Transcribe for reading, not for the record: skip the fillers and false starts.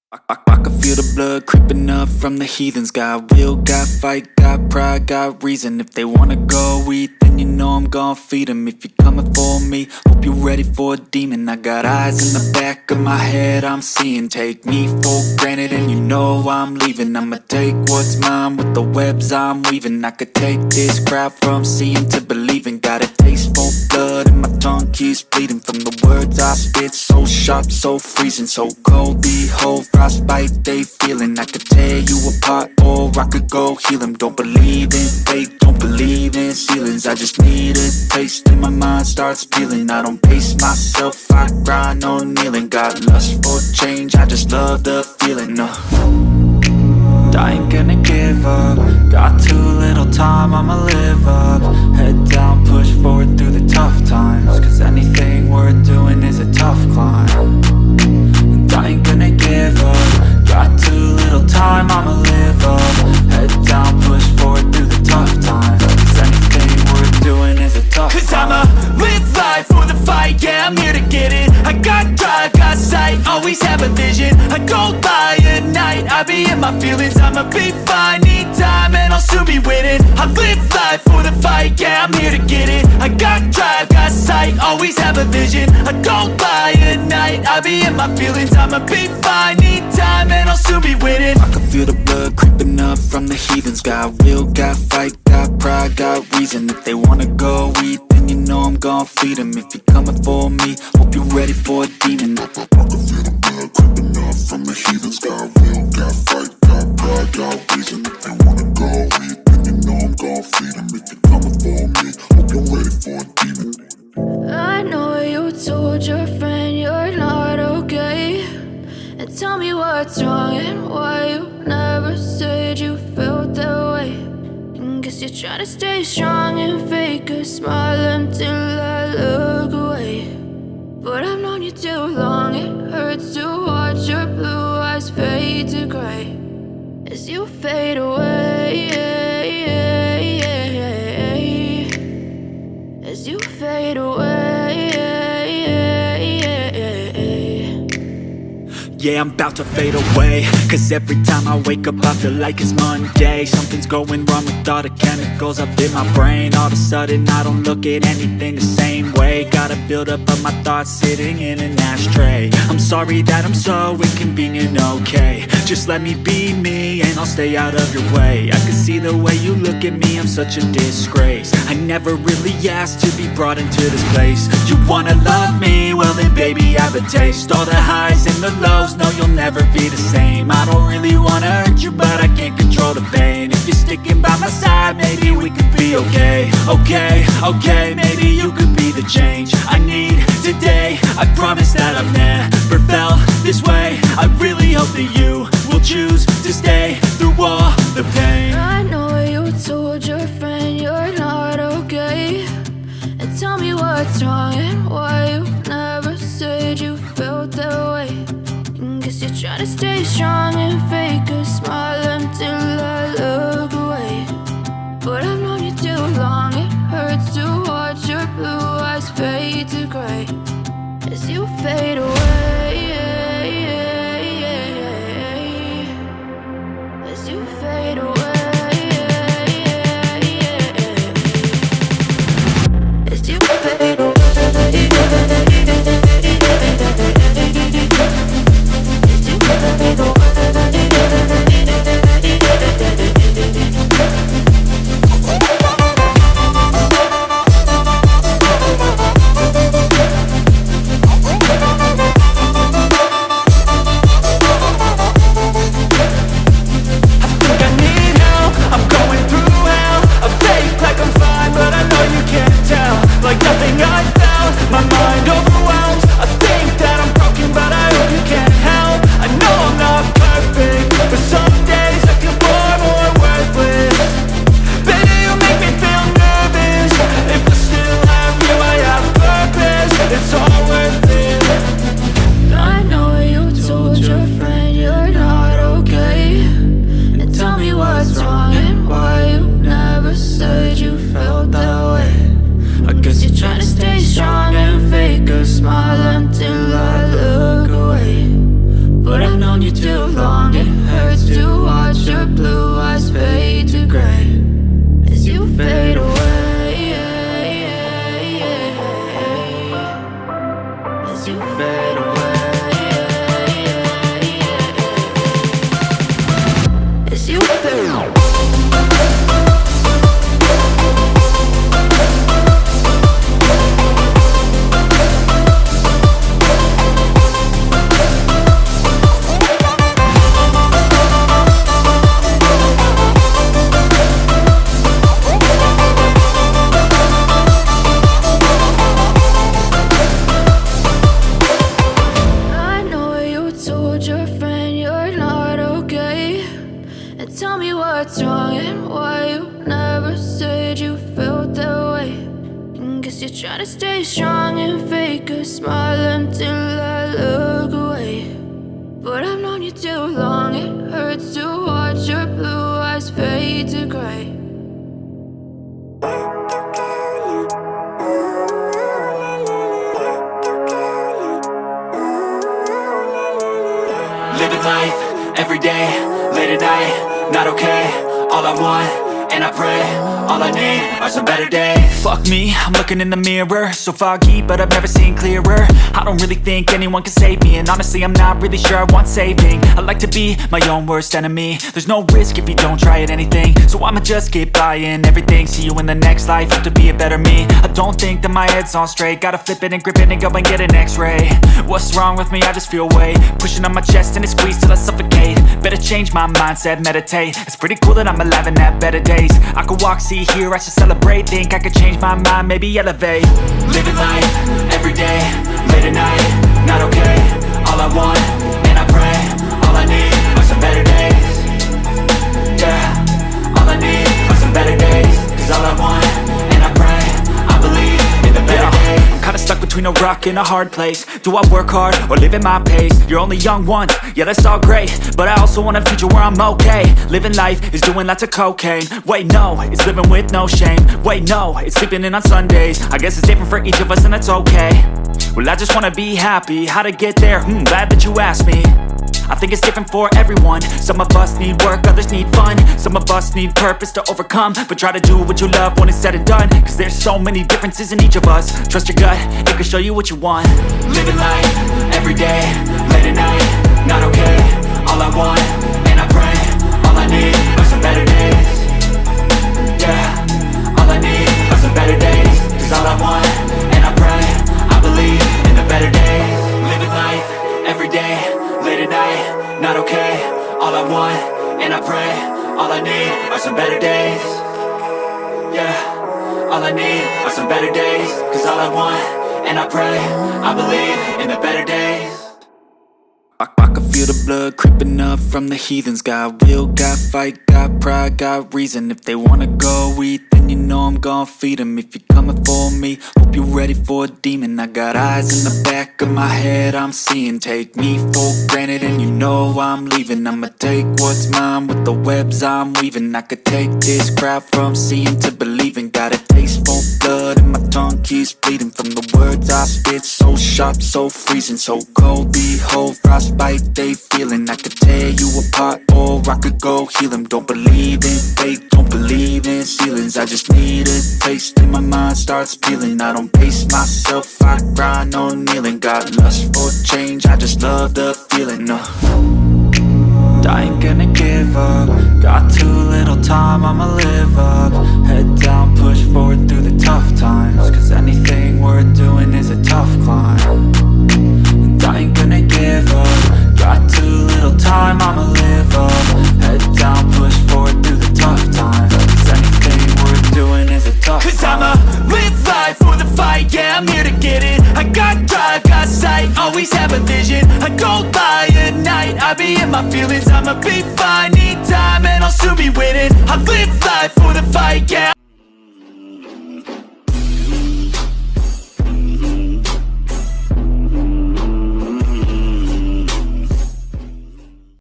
I can feel the blood creeping up from the heathens. Got will, got fight, got pride, got reason. If they wanna go eat, then you know I'm gon' feed them. If you're coming for me, hope you're ready for a demon. I got eyes in the back of my head, I'm seeing. Take me for granted and you know I'm leaving. I'ma take what's mine with the webs I'm weaving. I could take this crowd from seeing to believing. Got a taste for blood and my tongue keeps bleeding from the words I spit. So sharp, so freezing, so cold. Behold, frostbite they feeling. I could tear you apart or I could go heal them. Don't believe in fate, don't believe in ceilings. I just need a taste and my mind starts peeling. I don't pace myself, I grind on kneeling. Got lust for change, I just love the feeling. I ain't gonna give up. Got too little time, I'ma live up. Head down, push forward through the tough times. Cause anything worth doing is a tough climb. And I ain't gonna give up. Got too little time, I'ma live up. Head down, push forward through the tough times. Cause anything worth doing is a tough climb. Cause I'ma live life for the fight, yeah, I'm here to get it. I got drive, got sight, always have a vision. I don't lie at night, I be in my feelings. I'ma be fine, need time and I'll soon be winning. I live life for the fight, yeah, I'm here to get it. I got drive, got sight, always have a vision. I don't lie at night, I be in my feelings. I'ma be fine, need time and I'll soon be winning. I can feel the blood creeping up from the heathens. Got will, got fight, got pride, got reason. If they wanna go eat, then you know I'm gon' feed them. If you're coming for me, hope you're ready for a demon. I can feel the blood creeping up from the heathens. Got will, got fight, got pride, got reason. If they wanna go eat, then you know I'm gon' feed them. If you're coming for me, hope you're ready for a demon. I know you told your friend you're not okay, and tell me what's wrong and why you never said you felt that way. And guess you're trying to stay strong and fake a smile until I look away. But I've known you too long, it hurts to watch your blue eyes fade to gray as you fade away, as you fade away. Yeah, I'm about to fade away. Cause every time I wake up I feel like it's Monday. Something's going wrong with all the chemicals up in my brain. All of a sudden I don't look at anything the same way. Gotta build up of my thoughts sitting in an ashtray. I'm sorry that I'm so inconvenient, okay. Just let me be me and I'll stay out of your way. I can see the way you look at me, I'm such a disgrace. I never really asked to be brought into this place. You wanna love me? Well then baby I have a taste. All the highs and the lows, no you'll never be the same. I don't really wanna hurt you but I can't control the pain. If you're sticking by my side maybe we could be okay. Okay, maybe you could be the change I need today. I promise that I've never felt this way. I really hope that you will choose to stay through all the pain. I know you told your friend you're not okay, and tell me what's wrong and why you never said you felt that way. And guess you're trying to stay strong and fake a smile until I look away. But I've known you too long, it hurts to watch your blue eyes fade to gray as you fade away, as you fade away, as you fade away. too long. It hurts to watch your blue eyes fade to gray as you fade away, as you fade away, as you fade away. Tell me what's wrong and why you never said you felt that way. Guess you're trying to stay strong and fake a smile until I look away. But I've known you too long, it hurts to watch your blue eyes fade to gray. Living life, every day, late at night, not okay. All I want, and I pray, all I need are some better days. Fuck me, I'm looking in the mirror, so foggy, but I've never seen clearer. I don't really think anyone can save me, and honestly I'm not really sure I want saving. I like to be my own worst enemy. There's no risk if you don't try at anything, so I'ma just keep buying everything. See you in the next life, have to be a better me. I don't think that my head's on straight, gotta flip it and grip it and go and get an x-ray. What's wrong with me? I just feel weight pushing on my chest and it squeezes till I suffocate. Better change my mindset, meditate. It's pretty cool that I'm alive and have better days. I could walk, see, hear, I should celebrate. Think I could change my mind, maybe elevate. Living life, every day, late at night, not okay. All I want, and I pray, all I need are some better days. Yeah, all I need are some better days. Cause all I want, and I pray, I believe in the better days. I'm kinda stuck between a rock and a hard place. Do I work hard or live at my pace? You're only young once, yeah that's all great, but I also want a future where I'm okay. Living life is doing lots of cocaine. Wait no, it's living with no shame. Wait no, it's sleeping in on Sundays. I guess it's different for each of us and that's okay. Well I just wanna be happy, how to get there? Glad that you asked me. I think it's different for everyone. Some of us need work, others need fun. Some of us need purpose to overcome. But try to do what you love when it's said and done, cause there's so many differences in each of us. Trust your gut, it can show you what you want. Living life, every day, late at night, not okay. All I want, and I pray, all I need are some better days. Yeah, all I need are some better days. Cause all I want, and I pray, I believe in the better days. Living life, every day, late at night, not okay. All I want, and I pray, all I need are some better days. Yeah, all I need are some better days. Cause all I want, and I pray, I believe in the better days. I can feel the blood creeping up from the heathens. Got will, got fight, got pride, got reason. If they wanna go eat, then you know I'm gon' feed them. If you're coming for me, hope you're ready for a demon. I got eyes in the back of my head, I'm seeing. Take me for granted and you know I'm leaving. I'ma take what's mine with the webs I'm weaving. I could take this crowd from seeing to believing. Got a taste for blood and my tongue keeps bleeding. From the words I spit, so sharp, so freezing. So cold, behold, frostbite they feeling. I could tear you apart or I could go heal them. Don't believe in fate, don't believe in ceilings. I just need a taste and my mind starts peeling. I don't pace myself, I grind on kneeling. Got lust for change, I just love the feeling. I ain't gonna give up. Got too little time, I'ma live up. Head down, push forward through the tough times. Cause anything worth doing is a tough climb. And I ain't gonna give up. Got too little time, I'ma live up. Head down, push forward through the tough times. Cause anything worth doing is a tough climb. Cause I'ma live life for the fight, yeah I'm here to get it. I got drive, got sight, always have a vision. I go by at night, I be in my feelings. I'ma be fine, need time and I'll soon be winning. I live life for the fight, yeah.